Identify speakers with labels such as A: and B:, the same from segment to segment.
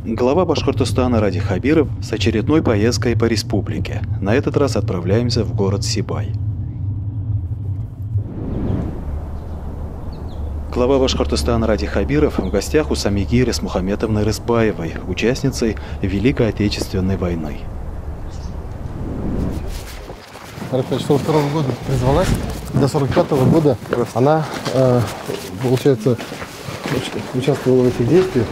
A: Глава Башкортостана Ради Хабиров с очередной поездкой по республике. На этот раз отправляемся в город Сибай. Глава Башкортостана Ради Хабиров в гостях у Самиги Ресмухаметовны Рысбаевой, участницей Великой Отечественной войны.
B: 42 года призвалась, до 45 года она, получается, участвовала в этих действиях.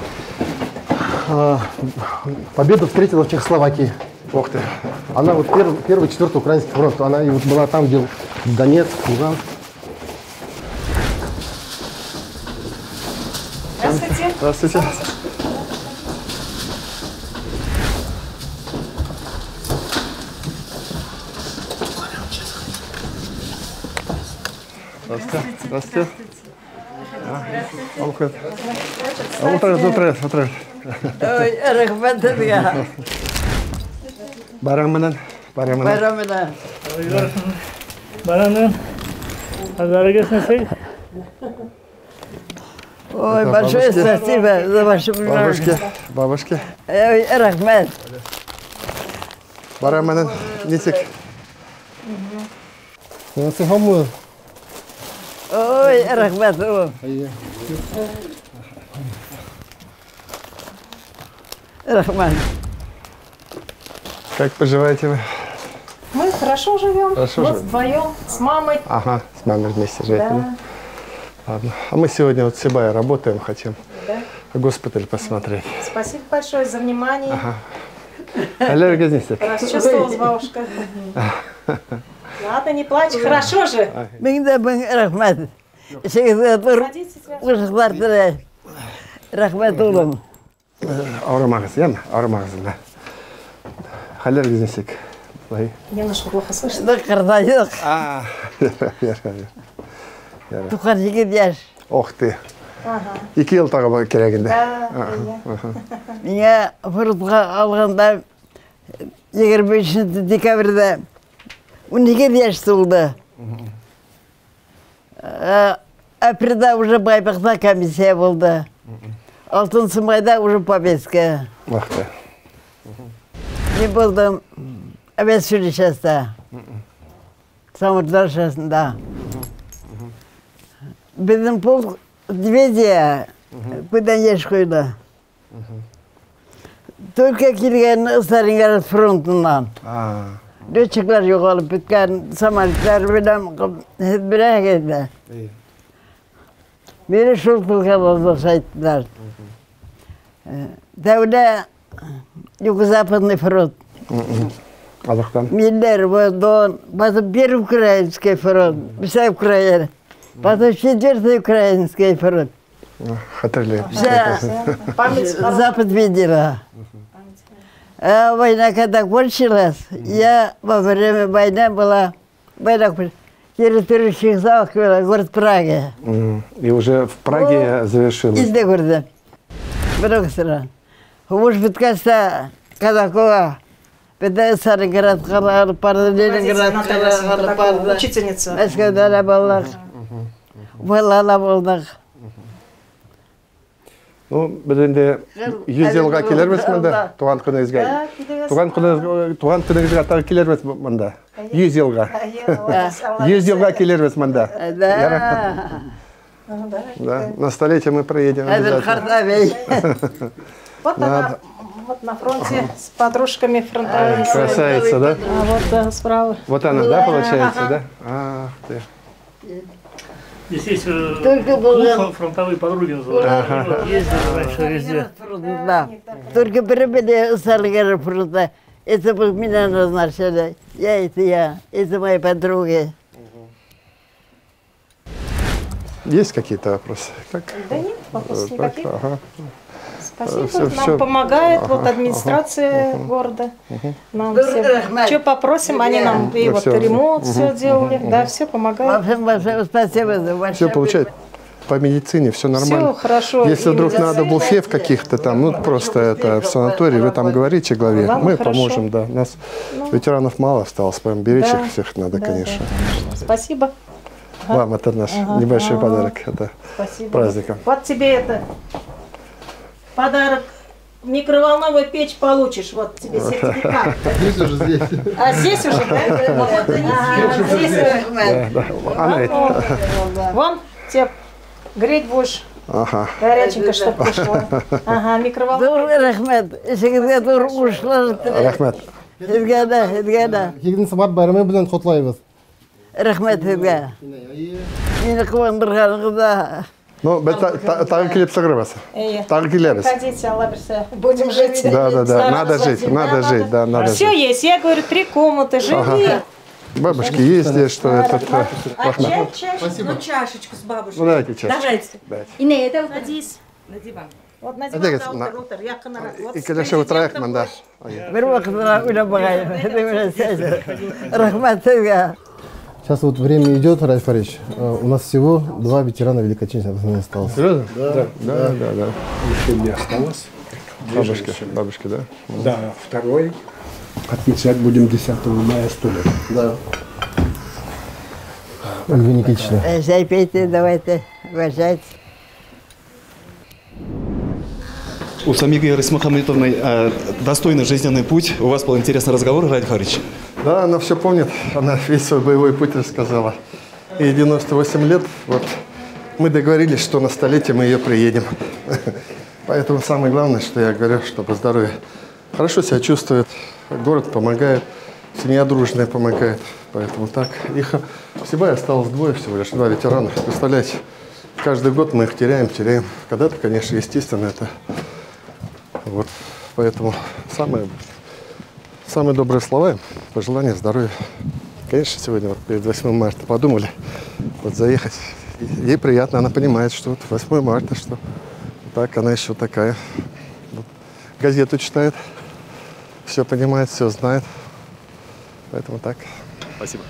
B: Победу встретила в Чехословакии.
C: Ух ты.
B: Она вот первый, четвертый украинский фронт. Она и вот была там, где Донецк, Луганск.
C: Здравствуйте. Здравствуйте. Здравствуйте. Здравствуйте. Утро.
D: Ой, рахматуллах.
C: Барамынан.
D: Барамина.
E: Барамынан.
D: Ой, большое спасибо за ваше внимание.
C: Бабушки.
D: Ой, рахмат.
C: Барамынан. Нисик.
D: Ой, рахмат. Рахмат.
C: Как поживаете вы?
F: Мы хорошо живем.
C: Хорошо
F: вот
C: живем.
F: вдвоем, с мамой.
C: Ага, с мамой вместе живете.
F: Да.
C: Ладно. А мы сегодня вот в Сибае работаем, хотим
F: Да.
C: госпиталь посмотреть.
F: Спасибо большое за внимание.
C: Ага. Аллергия несет.
F: Расчувствовалась бабушка. Ладно, не плачь, хорошо же.
D: Минда бен рахмат. Шейхзатур
F: Садитесь.
D: ушхлартыра. Рахматуллам.
C: Аурамагыз, яна? Аурамагыз, да. Аллергия несек.
F: Немножко плохо слышно.
D: Да картайдык. Тухар жигит яш.
C: Ох ты.
F: Ага.
C: 2 ел тағы керегінде.
F: Да,
D: Меня фурутқа алғанда 25 декабрьда 12 яш толды. Апрельда уже байбақта комиссия болды. 6 майда уже повестка.
C: Ах ты.
D: Мен болдым әбәс училищеста. Самотдаршасында. Біздің полк дивизия бұдан еш қойды. Только келген Сталинград фронтынан. Летчиклар жоғалып біткен самолеттер бірәк еді. Мені шол полка возвращайттылар. Дәуле Юго-Западный фронт.
C: Азақтан.
D: Миллер, Дон, потом первый украинский фронт, вся Украина. Потом 4-й украинский фронт.
C: Хатерлеем.
D: Вся Запад видела. А война когда кончилась, я во время войны была, через перечных залах была, город Прага.
C: И уже в Праге завершилось.
D: Из города. Много стран. Уж подкаста Казакова, Сталинград, Ленинград,
F: учительница.
D: Москвада болдық, Валала болдық.
C: Ну, біз енді 100 жылға келерміз мұнда, туған күніңізге. Туған күніңізге тағы келерміз мұнда. 100 жылға. 100 жылға келерміз мұнда. Да, на столетие мы проедем обязательно.
F: Вот на фронте с подружками фронтовыми.
C: Красавица, да?
F: А вот да, справа.
C: Вот она, да, получается, да? Ах ты.
E: Здесь есть клуб фронтовые подруги называются. Ездили раньше везде.
D: Да. Только прибыли Сталинград фронта. Это бы меня назначили. Это мои подруги.
C: Есть какие-то вопросы? Как?
F: Да нет, вопросов
C: Так,
F: никаких.
C: ага.
F: Спасибо, нам помогает вот администрация города. Нам что попросим, они нам и вот ремонт все делали, да, все помогают.
D: Большое спасибо за ваше.
C: Все получает по медицине, все нормально.
F: Все хорошо.
C: Если вдруг надо буфет каких-то там, ну просто это в санатории, вы там говорите главе,
F: Ладно,
C: мы
F: хорошо.
C: поможем, да. Нас ветеранов мало осталось, поэтому беречь их всех надо,
F: Да,
C: конечно.
F: да. Спасибо.
C: Вам это наш небольшой подарок, это
F: Спасибо.
C: праздником.
F: Вот тебе это подарок микроволновую печь получишь. Вот тебе сертификат.
B: Здесь уже здесь.
F: А здесь уже, да? Вон, тебе греть будешь.
C: Ага.
F: Горяченько, чтоб пришло. Ага, микроволновая.
D: Рахмет. Ишигизге тур ушлар.
C: Рахмет.
D: Хизгада.
B: Кегдің сабат байрамы білен құтлайбыз.
D: Рахмет хизга. Мені қуандырғаныңызда.
C: Ну, тағы келіп сығырбыз. Тағы келеміз.
F: Ходите, Алла берсе, будем жить.
C: Да. Надо жить, да, надо жить.
F: Все есть. Я говорю, 3 комнаты, живи.
C: Бабушки есть здесь, что это.
F: А чай?
G: Ну, чашечку с бабушкой.
C: Ну, давайте чашечку.
G: Давайте. И не, это
F: Садись.
G: на диван.
F: Вот на
C: Әдегіз,
F: диван, Рутер, якынырак. Вот
C: И, конечно, отырайық мында.
D: Бір уақытта ойлап бағайын. Рахмет хизга.
B: Сейчас вот время идет, Раиф Фарич. У нас всего 2 ветерана Великой Отечественной войны осталось.
C: Серьезно? Да.
H: Еще не осталось.
C: Бабушки, да?
H: Да, второй. Отмечать будем 10 мая 100 лет.
B: Да. Ольга Никитична.
D: Чай пейте, давайте, уважайте.
A: У Самиги Рысмухаметовны достойный жизненный путь. У вас был интересный разговор, Раиль Фарич.
C: Да, она все помнит. Она весь свой боевой путь рассказала. И 98 лет, вот, мы договорились, что на столетие мы ее приедем. Поэтому самое главное, что я говорю, чтобы здоровье. Хорошо себя чувствует, город помогает, семья дружная помогает. Поэтому так. Их в Сибае осталось 2 всего лишь, 2 ветерана. Представляете, каждый год мы их теряем. Когда-то, конечно, естественно, это... Вот, поэтому самые добрые слова, пожелания здоровья. Конечно, сегодня вот перед 8 марта подумали вот заехать. Ей приятно, она понимает, что вот 8 марта, что так, она еще такая. Вот, газету читает, все понимает, все знает. Поэтому так.
A: Спасибо.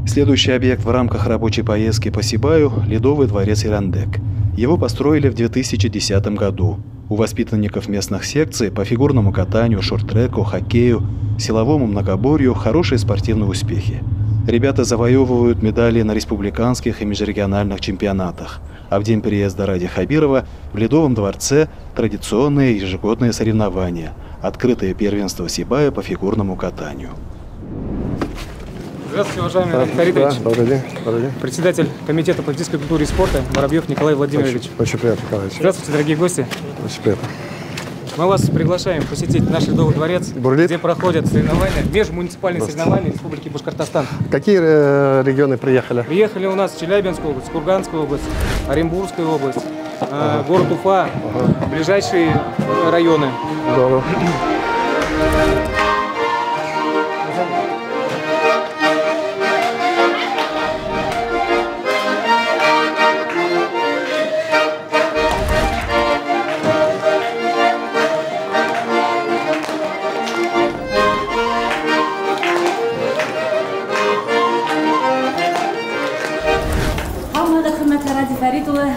A: Следующий объект в рамках рабочей поездки по Сибаю – Ледовый дворец Ирандек. Его построили в 2010 году. У воспитанников местных секций по фигурному катанию, шорт-треку, хоккею, силовому многоборью хорошие спортивные успехи. Ребята завоевывают медали на республиканских и межрегиональных чемпионатах. А в день приезда Ради Хабирова в Ледовом дворце традиционные ежегодные соревнования – открытое первенство Сибая по фигурному катанию.
I: Здравствуйте, уважаемый Раиль Фаритович.
C: Да, добрый день.
I: Председатель Комитета по физической культуре и спорта Воробьев Николай Владимирович.
C: Очень приятно, Николаевич.
I: Здравствуйте, дорогие гости.
C: Очень приятно.
I: Мы вас приглашаем посетить наш Ледовый дворец,
C: Бурлит.
I: где проходят соревнования, межмуниципальные соревнования Республики Башкортостан.
C: Какие регионы приехали?
I: Приехали у нас Челябинская область, Курганская область, Оренбургская область, город Уфа, ближайшие районы.
C: Здорово.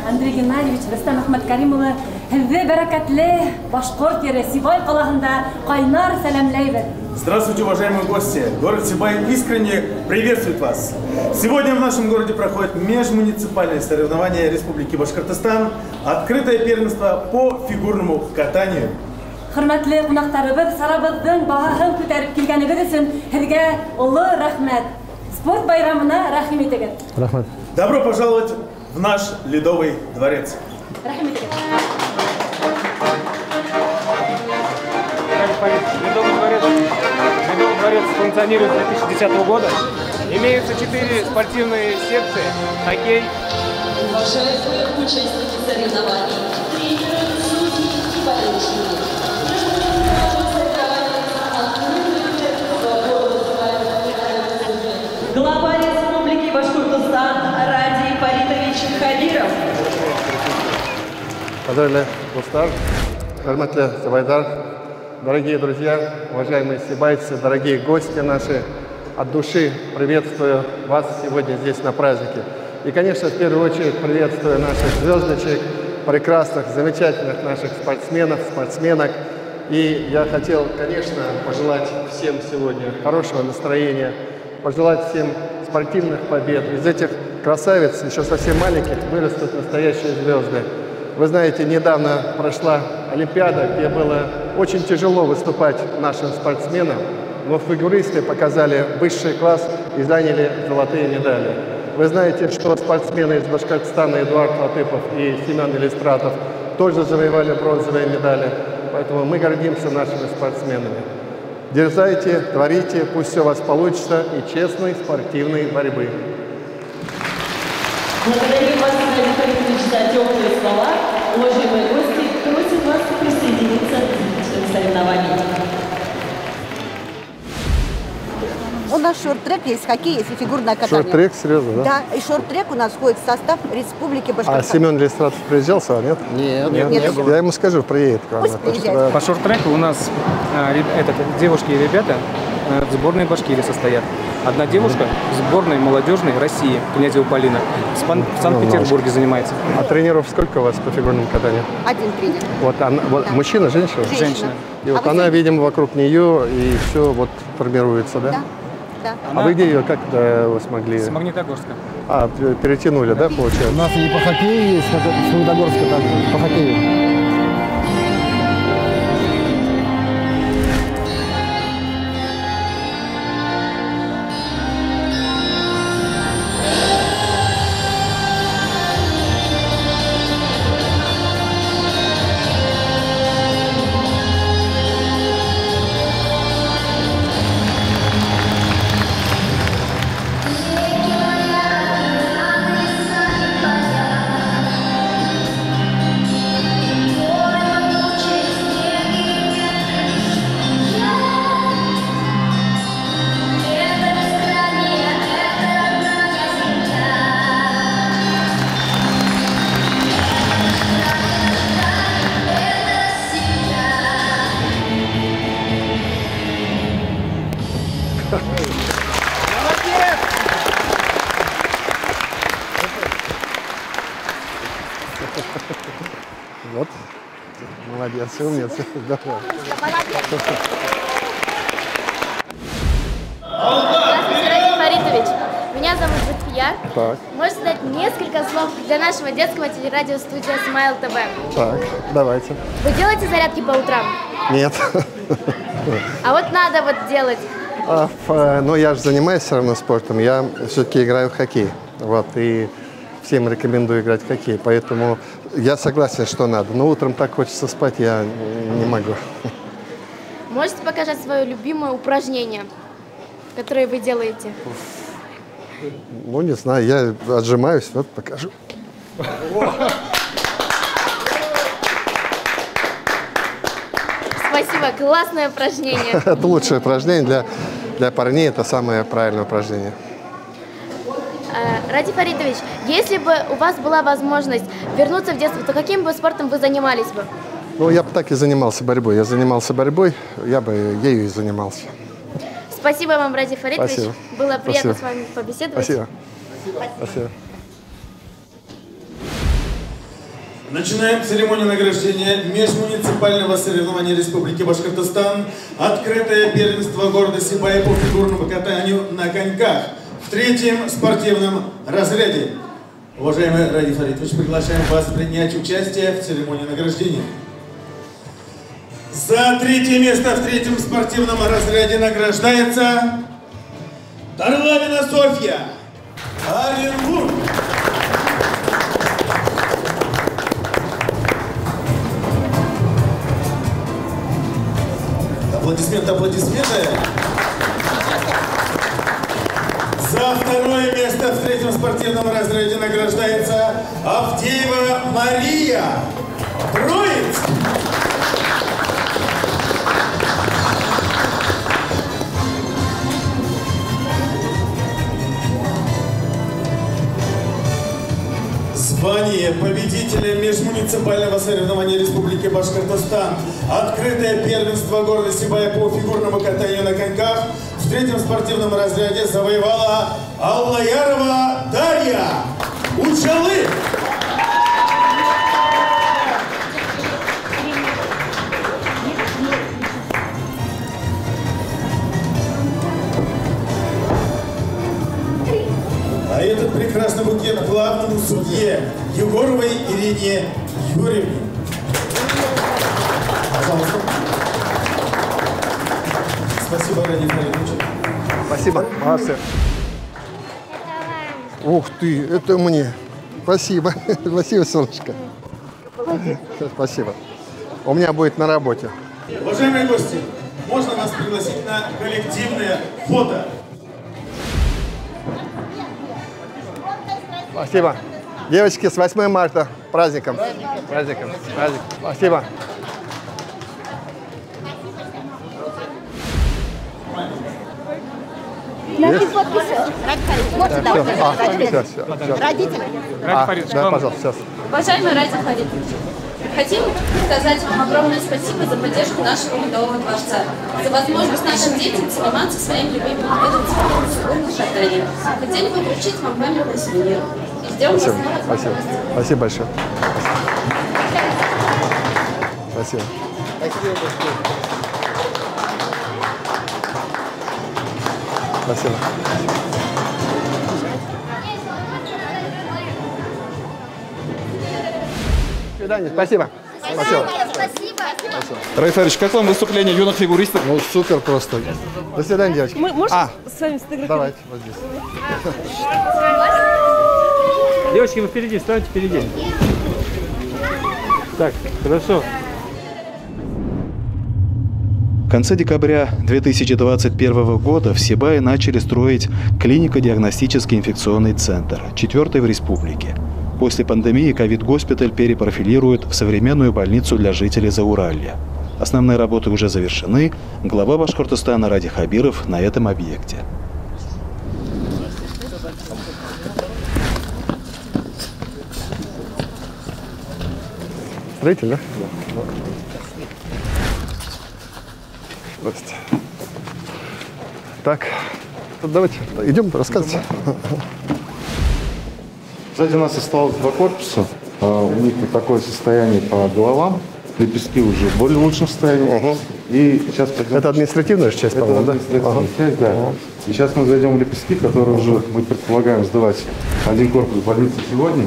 G: Андрей Геннадьевич, Рустам Ахмад Каримовна, Хәлве бәрәкәтле Башкорт ере Сибай калаһында кайнар сәламләйбез.
J: Здравствуйте, уважаемые гости! Город Сибай искренне приветствует вас! Сегодня в нашем городе проходит межмуниципальное соревнование Республики Башкортостан, открытое первенство по фигурному катанию.
G: Хөрмәтле кунактарыбыз, сарабызның баһаһын күтәреп килгәнегез өчен һезгә олы рәхмәт. Спорт байрамына рәхим итегез.
B: Рахмат.
J: Добро пожаловать в наш Ледовый дворец.
G: Рәхим итегез.
I: Ледовый дворец функционирует с 2010 года. Имеются 4 спортивные секции: хоккей.
K: Уважаемые участники соревнований, тренеры, судьи и болельщики. Глава Республики Башкортостан Ради Фаритович Хабиров.
C: Поздравляю, Густав. Хөрмәтле Сибайдар, дорогие друзья, уважаемые сибайцы, дорогие гости наши, от души приветствую вас сегодня здесь на празднике. И, конечно, в первую очередь приветствую наших звездочек, прекрасных, замечательных наших спортсменов, спортсменок. И я хотел, конечно, пожелать всем сегодня хорошего настроения, пожелать всем спортивных побед. Из этих красавиц, еще совсем маленьких, вырастут настоящие звезды. Вы знаете, недавно прошла Олимпиада, где было очень тяжело выступать нашим спортсменам, но фигуристы показали высший класс и заняли золотые медали. Вы знаете, что спортсмены из Башкортостана Эдуард Латыпов и Семен Элистратов тоже завоевали бронзовые медали, поэтому мы гордимся нашими спортсменами. Дерзайте, творите, пусть все у вас получится и честной спортивной борьбы.
K: Благодарим вас, Владимир Фаритович, за теплые слова. Уважаемые гости, просим вас присоединиться к соревнованиям.
L: У нас шорт-трек есть, хоккей есть и фигурное катание.
C: Шорт-трек, серьезно, да?
L: Да, и шорт-трек у нас входит в состав Республики Башкортостан.
C: А Семен Элистратов приезжал сюда, нет?
I: Нет,
L: не было.
C: Я ему скажу, приедет.
L: Пусть приезжает.
I: По шорт-треку у нас девушки и ребята в сборной Башкирии состоят. Одна девушка в сборной молодежной России, Князева Полина, в Санкт-Петербурге занимается.
C: А тренеров сколько у вас по фигурному катанию?
L: Один тренер.
C: Вот она, вот, мужчина, женщина?
I: Женщина.
C: И вот она, видимо, вокруг нее, и все вот формируется, да?
L: Да. Да.
C: А вы где ее, как вы смогли?
I: С Магнитогорска.
C: А, перетянули, да, получается?
B: У нас и по хоккею есть, как с Магнитогорска также, по хоккею.
C: Вот. Молодец, умница.
M: Здравствуйте, Радий Фаритович. Меня зовут Зульфия.
C: Так.
M: Можете сказать несколько слов для нашего детского телерадиостудия Смайл ТВ?
C: Так, давайте.
M: Вы делаете зарядки по утрам?
C: Нет.
M: А вот надо вот делать.
C: Ну, я же занимаюсь все равно спортом. Я все-таки играю в хоккей. Вот, и всем рекомендую играть в хоккей. Поэтому я согласен, что надо. Но утром так хочется спать, я не могу.
M: Можете показать свое любимое упражнение, которое вы делаете?
C: Ну, не знаю, я отжимаюсь, вот покажу.
M: Спасибо, классное упражнение.
C: Это лучшее упражнение для парней, это самое правильное упражнение.
M: Радий Фаритович, если бы у вас была возможность вернуться в детство, то каким бы спортом вы занимались бы?
C: Ну, я бы так и занимался борьбой. Я занимался борьбой, я бы ею и занимался.
M: Спасибо вам, Радий Фаритович.
C: Спасибо.
M: Было приятно
C: Спасибо.
M: с вами побеседовать.
C: Спасибо. Спасибо.
J: Начинаем церемонию награждения межмуниципального соревнования Республики Башкортостан «Открытое первенство города Сибая по фигурному катанию на коньках» в третьем спортивном разряде. Уважаемый Радий Фаритович, приглашаем вас принять участие в церемонии награждения. За третье место в третьем спортивном разряде награждается Тарлавина Софья, Оренбург. Аплодисменты, аплодисменты. За второе место в третьем спортивном разряде награждается Авдеева Мария, Троицк. Звание победителя межмуниципального соревнования Республики Башкортостан «Открытое первенство города Сибая по фигурному катанию на коньках» в третьем спортивном разряде завоевала Аллаярова Дарья, Учалы. А этот прекрасный букет главному судье Егоровой Ирине Юрьевне. Пожалуйста. Спасибо, Ради Фаридович.
C: Спасибо. Молодцы. Ух ты, это мне. Спасибо. Спасибо, солнышко. Спасибо. У меня будет на работе.
J: Уважаемые гости, можно вас пригласить на коллективное фото?
C: Спасибо. Девочки, с 8 марта. Праздником. Праздником. Праздник. Спасибо.
L: Найди подписи. Вот сюда. Родители.
C: Да, пожалуйста, сейчас.
N: Уважаемый Ради Фаридович, хотим сказать вам огромное спасибо за поддержку нашего Медового дворца, за возможность нашим детям заниматься своим любимым видом фигурного катания. Хотели бы вручить вам памятный сувенир. И ждем вас снова.
C: Спасибо. Спасибо большое. Спасибо. Спасибо. До свидания. Спасибо. Спасибо.
O: Ради Фаридович, как вам выступление юных фигуристов?
C: Ну, супер просто. До свидания, девочки.
F: Мы можем с вами сфотографировать?
C: Давайте, вот здесь.
E: Девочки, вы впереди, встаньте впереди. Так, хорошо.
A: В конце декабря 2021 года в Сибае начали строить клинико-диагностический инфекционный центр, 4-й в республике. После пандемии ковид-госпиталь перепрофилируют в современную больницу для жителей Зауралья. Основные работы уже завершены. Глава Башкортостана Ради Хабиров на этом объекте.
C: Строитель, да? Здравствуйте. Так, давайте идем рассказывать.
P: Сзади у нас осталось 2 корпуса. У них вот такое состояние по головам. Лепестки уже в более лучшем состоянии. И сейчас пойдем...
C: Это административная часть, по-моему, да?
P: Административная часть, да. И сейчас мы зайдем в лепестки, которые уже мы предполагаем сдавать один корпус в больнице сегодня.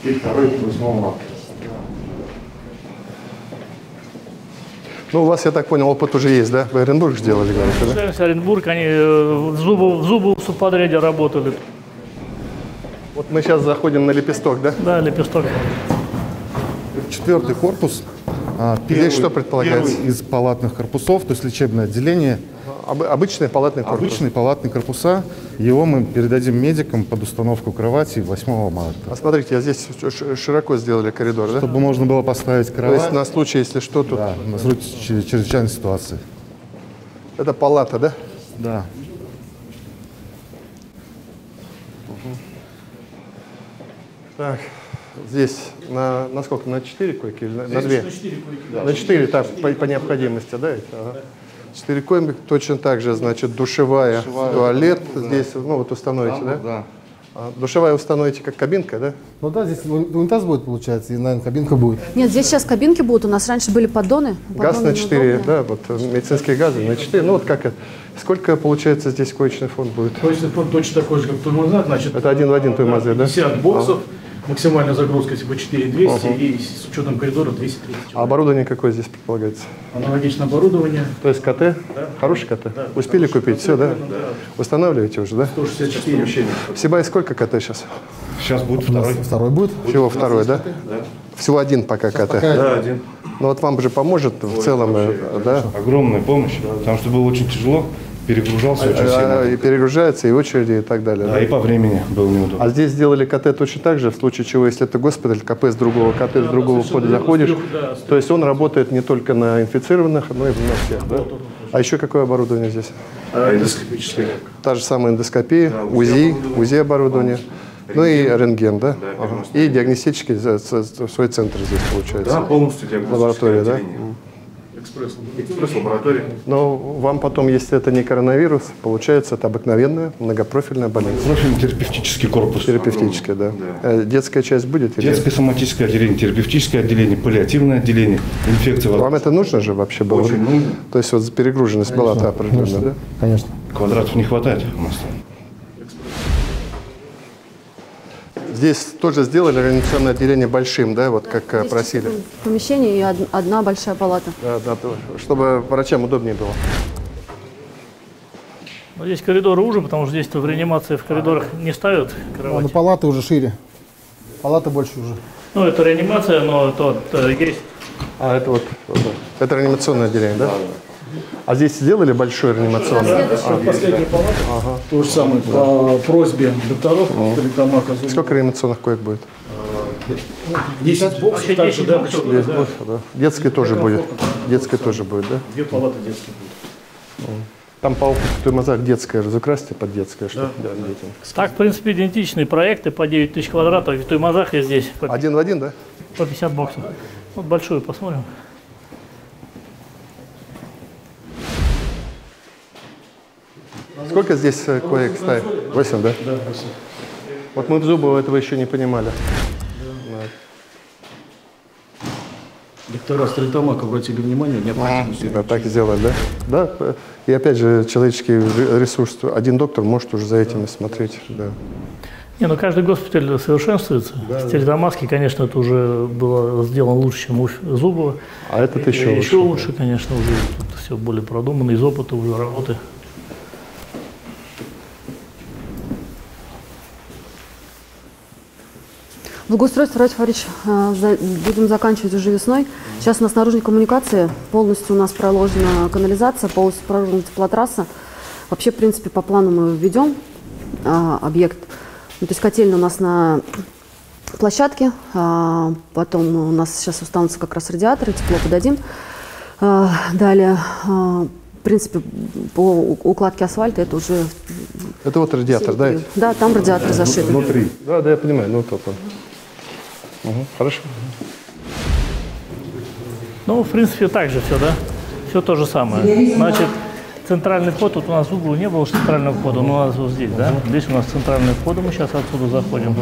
P: И второй 8 марта.
C: Ну, у вас, я так понял, опыт уже есть, да? Вы Оренбург сделали, говорите, да?
E: Оренбург, они в зубы в субподряде работали.
C: Вот мы сейчас заходим на лепесток, да?
E: Да, лепесток.
P: 4-й корпус.
C: Здесь что предполагается?
P: Первый из палатных корпусов, то есть лечебное отделение.
C: Обычный палатный корпус?
P: Обычные палатные корпуса. Его мы передадим медикам под установку кровати 8 марта.
C: А смотрите, здесь широко сделали коридор, да?
P: Чтобы можно было поставить кровать.
C: То есть на случай, если что, тут...
P: Да, на случай чрезвычайной ситуации.
C: Это палата, да?
P: Да.
C: Так, здесь на сколько? На 4 койки или на 2?
E: На 4 койки. Да.
C: На 4, так, по необходимости, да? Ага. 4 койки, точно так же, значит, душевая, туалет. Здесь, ну, вот установите, да?
P: Да.
C: Душевая установите как кабинка, да?
B: Ну да, здесь унитаз будет, получается, и, наверное, кабинка будет.
Q: Нет, здесь сейчас кабинки будут. У нас раньше были поддоны.
C: Газ на 4, да, вот медицинские газы на 4. Ну вот как это. Сколько, получается, здесь коечный фонд будет?
E: Коечный фонд точно такой же, как Туймазы, значит.
C: Это 1 в 1 Туймазы, да?
E: 50 боксов. Максимальная загрузка типа 4200 и с учетом коридора 230.
C: А оборудование какое здесь предполагается?
E: Аналогичное оборудование.
C: То есть КТ? Да. Хороший КТ? Да. Успели купить? Все, да? Да. Устанавливаете уже, да?
E: 164 вообще.
C: В Сибае сколько КТ сейчас?
P: Сейчас будет второй.
B: Второй будет?
C: Всего второй, да?
P: Да.
C: Всего один пока КТ?
P: Да, один.
C: Ну вот вам же поможет в целом, да?
P: Огромная помощь, потому что было очень тяжело. Перегружался очень сильно.
C: И перегружается, и очереди, и так далее.
P: Да, и по времени было неудобно.
C: А здесь сделали КТ точно так же, в случае чего, если это госпиталь, КП с другого, КТ с другого входа заходишь, то есть он работает не только на инфицированных, но и на всех, да? А еще какое оборудование здесь?
P: Эндоскопическое.
C: Та же самая эндоскопия, да, УЗИ оборудование, ну и рентген, да? Ага. И диагностический свой центр здесь получается.
P: Да, полностью диагностическое
C: лаборатория, да?
P: Экспресс-лаборатория.
C: Но вам потом, если это не коронавирус, получается, это обыкновенная многопрофильная больница.
P: Профильный терапевтический корпус.
C: Терапевтический, да. Детская часть будет?
P: Детское соматическое отделение, терапевтическое отделение, паллиативное отделение, инфекция.
C: Вам это нужно же вообще было?
P: Очень нужно.
C: То есть вот перегруженность была определенная, да?
B: Конечно.
P: Квадратов не хватает у нас.
C: Здесь тоже сделали реанимационное отделение большим, да, вот как просили.
Q: Помещение и одна большая палата.
C: Да, да, чтобы врачам удобнее было.
E: Но здесь коридоры уже, потому что здесь в реанимации в коридорах не ставят кровати.
B: Но палаты уже шире. Палаты больше уже.
E: Ну, это реанимация, но тут есть.
C: А, это вот, это реанимационное отделение, да? А здесь сделали большое реанимационное?
E: Последняя палата. Ага. То же самое по просьбе докторов.
C: Сколько реанимационных коек будет?
E: 10 боксов также, да?
C: Детская тоже будет. Детская тоже будет, да?
E: 2 палаты детские будут.
C: Там по опыту в Туймазах детская, разукрасьте под детское, что детям.
E: Так, в принципе, идентичные проекты по 9 тысяч квадратов. В Туймазах и здесь.
C: Один в один, да?
E: По 50 боксов. Вот большую посмотрим.
C: Сколько здесь коек ставят? 8, да?
E: Да, 8.
C: Вот мы в Зубово этого еще не понимали.
E: Доктора Стрельтамака обратили внимание, необходимость.
C: Да, так сделали, да? Да. И опять же, человеческий ресурс. Один доктор может уже за этим смотреть. Да.
E: Не, ну каждый госпиталь совершенствуется. Да, Стерлитамакский, конечно, это уже было сделано лучше, чем у Зубова.
C: А этот еще лучше.
E: Еще лучше, конечно, уже тут все более продумано, из опыта уже работы.
Q: Благоустройство, Рад Фарич, будем заканчивать уже весной. Сейчас у нас наружной коммуникации, полностью у нас проложена канализация, полностью проложена теплотрасса. Вообще, в принципе, по плану мы введем объект. Ну, то есть котельная у нас на площадке, потом у нас сейчас устанутся как раз радиаторы, тепло подадим. Далее, в принципе, по укладке асфальта это уже...
C: Это вот радиатор, да?
Q: Да, там радиатор зашит.
C: Внутри. Да, я понимаю, ну вот он. Угу, хорошо.
E: Ну, в принципе, так же все, да? Все то же самое. Значит, центральный вход, тут у нас в углу не было центрального входа, но у нас вот здесь, да? Здесь у нас центральный вход, мы сейчас отсюда заходим.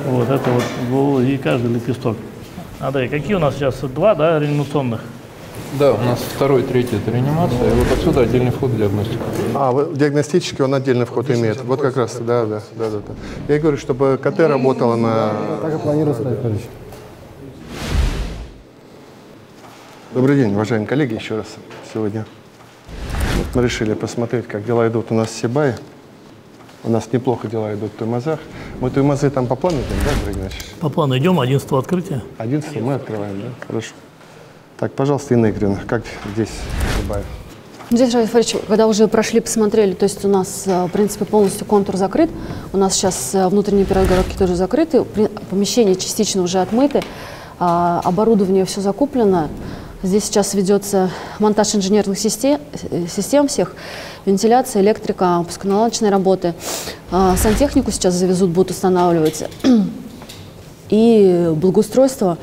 E: Вот это вот, и каждый лепесток. Андрей, какие у нас сейчас? 2, да, реанимационных?
R: Да, у нас 2-й, 3-й это реанимация, и вот отсюда отдельный вход в диагностику.
C: Диагностический он отдельный вход имеет. Вот как раз, да. Я говорю, чтобы КТ работала на...
B: Так и планируется, Рад Фарич.
C: Добрый день, уважаемые коллеги, еще раз сегодня. Вот мы решили посмотреть, как дела идут у нас в Сибае. У нас неплохо дела идут в Туймазах. Мы Туймазы там по плану идем, да, Андрей Игнатьевич?
E: По плану идем, 11-го открытия.
C: 11-го мы открываем, да? Хорошо. Так, пожалуйста, Инна Игоревна, как здесь в Сибае?
Q: Здесь, Рад Фарич, когда уже прошли, посмотрели, то есть у нас, в принципе, полностью контур закрыт. У нас сейчас внутренние перегородки тоже закрыты, помещения частично уже отмыты, оборудование все закуплено. Здесь сейчас ведется монтаж инженерных систем всех, вентиляция, электрика, пусконаладочные работы. Сантехнику сейчас завезут, будут устанавливать. И благоустройство.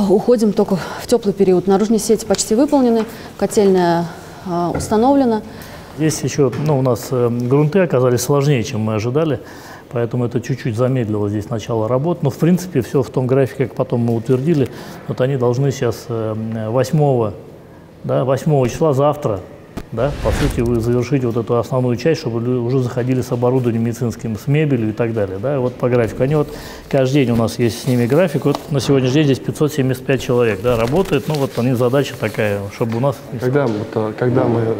Q: Уходим только в теплый период. Наружные сети почти выполнены, котельная установлена.
E: Здесь еще, у нас грунты оказались сложнее, чем мы ожидали, поэтому это чуть-чуть замедлило здесь начало работы. Но, в принципе, все в том графике, как потом мы утвердили. Вот они должны сейчас 8 числа, завтра, да, по сути, вы завершите вот эту основную часть, чтобы уже заходили с оборудованием медицинским, с мебелью и так далее. Да, вот по графику. Они вот каждый день у нас есть с ними график. Вот на сегодняшний день здесь 575 человек, да, работает. Ну вот они задача такая, чтобы у нас...
C: Когда мы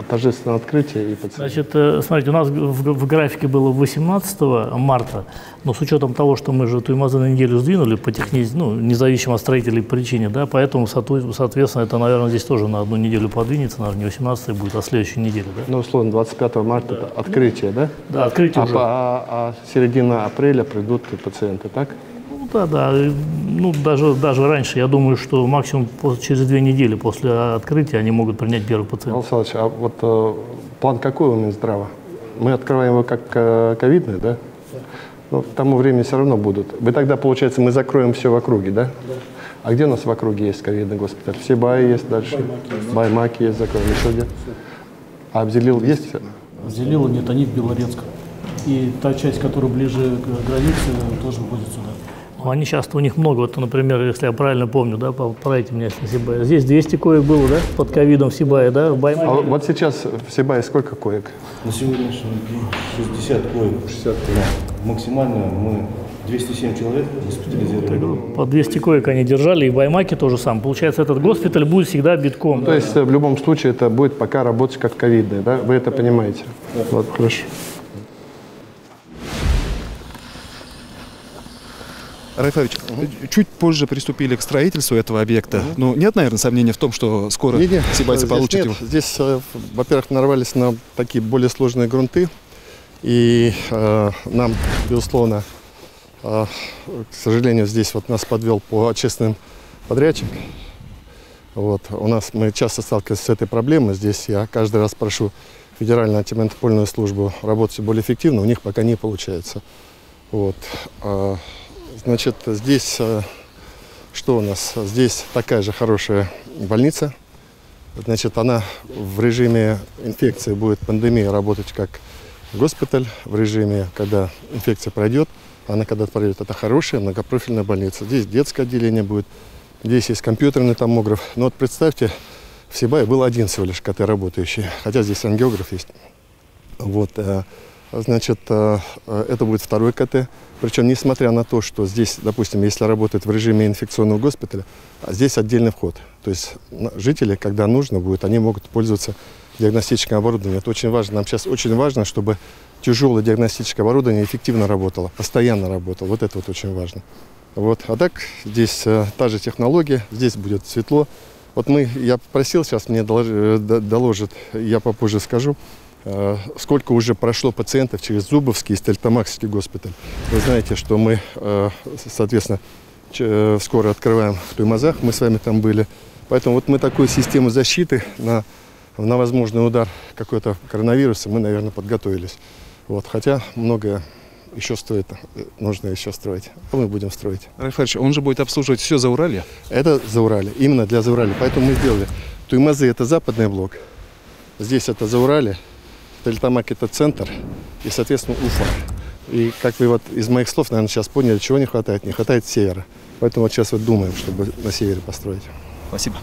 C: торжественное открытие и пациент?
E: Значит, смотрите, у нас в графике было 18 марта, но с учетом того, что мы же Туймазы на неделю сдвинули по независимо от строителей причине, да, поэтому, соответственно, это, наверное, здесь тоже на одну неделю подвинется, наверное, не 18 будет, а следующую неделю, да?
C: Ну, условно, 25 марта это открытие, да?
E: Да, открытие уже.
C: А середина апреля придут пациенты, так?
E: Да. Ну, даже раньше, я думаю, что максимум через 2 недели после открытия они могут принять первый пациент.
C: Александр Ильич, а вот план какой у Минздрава? Мы открываем его как ковидный, да? Но к тому времени все равно будут. Вы тогда, получается, мы закроем все в округе, да? А где у нас в округе есть ковидный госпиталь? В Сибае есть дальше, Баймаке есть, закроем, еще где? А Абзелил есть?
E: Абзелила нет, они в Белорецком. И та часть, которая ближе к границе, тоже входит сюда. Они часто, у них много, вот, например, если я правильно помню, да, поправите меня, если Сибая. Здесь 200 коек было, да, под ковидом в Сибае, да, в Баймаке?
C: А вот сейчас в Сибае сколько коек?
S: На сегодняшний день 60 коек, 60 коек. Максимально мы 207 человек госпитализировали.
E: По 200 коек они держали, и в Баймаке тоже сам. Получается, этот госпиталь будет всегда битком.
C: То есть в любом случае это будет пока работать как ковидный, да? Вы это понимаете? Да. Вот, хорошо.
O: Райфарович, чуть позже приступили к строительству этого объекта. Но нет, наверное, сомнений в том, что скоро сибайцы получат его?
C: Здесь, во-первых, нарвались на такие более сложные грунты. И нам, безусловно, к сожалению, здесь вот нас подвел по отчетным подрядчик. Вот. Мы часто сталкиваемся с этой проблемой. Здесь я каждый раз прошу Федеральную антимонопольную службу работать более эффективно. У них пока не получается. Вот. Значит, здесь что у нас? Здесь такая же хорошая больница. Значит, она в режиме инфекции будет, пандемии, работать как госпиталь. В режиме, когда инфекция пройдет, она когда пройдет, это хорошая многопрофильная больница. Здесь детское отделение будет, здесь есть компьютерный томограф. Но вот представьте, в Сибае был один всего лишь КТ работающий, хотя здесь ангиограф есть. Вот. Значит, это будет второй КТ. Причем, несмотря на то, что здесь, допустим, если работает в режиме инфекционного госпиталя, здесь отдельный вход. То есть жители, когда нужно будет, они могут пользоваться диагностическим оборудованием. Это очень важно. Нам сейчас очень важно, чтобы тяжелое диагностическое оборудование эффективно работало, постоянно работало. Вот это вот очень важно. Вот. А так, здесь та же технология, здесь будет светло. Вот я попросил, сейчас мне доложат, я попозже скажу, сколько уже прошло пациентов через Зубовский и Стельтамакский госпиталь. Вы знаете, что мы, соответственно, скоро открываем в Туймазах, мы с вами там были. Поэтому вот мы такую систему защиты на возможный удар какой-то коронавируса мы, наверное, подготовились. Вот. Хотя многое еще стоит, нужно еще строить. А мы будем строить.
O: Райфарович, он же будет обслуживать все Зауралье?
C: Это Зауралье, именно для Зауралья. Поэтому мы сделали. Туймазы – это западный блок, здесь это Зауралье. Стельтамак – это центр и, соответственно, Уфа. И как вы вот из моих слов, наверное, сейчас поняли, чего не хватает. Не хватает севера. Поэтому вот сейчас вот думаем, чтобы на севере построить.
O: Спасибо.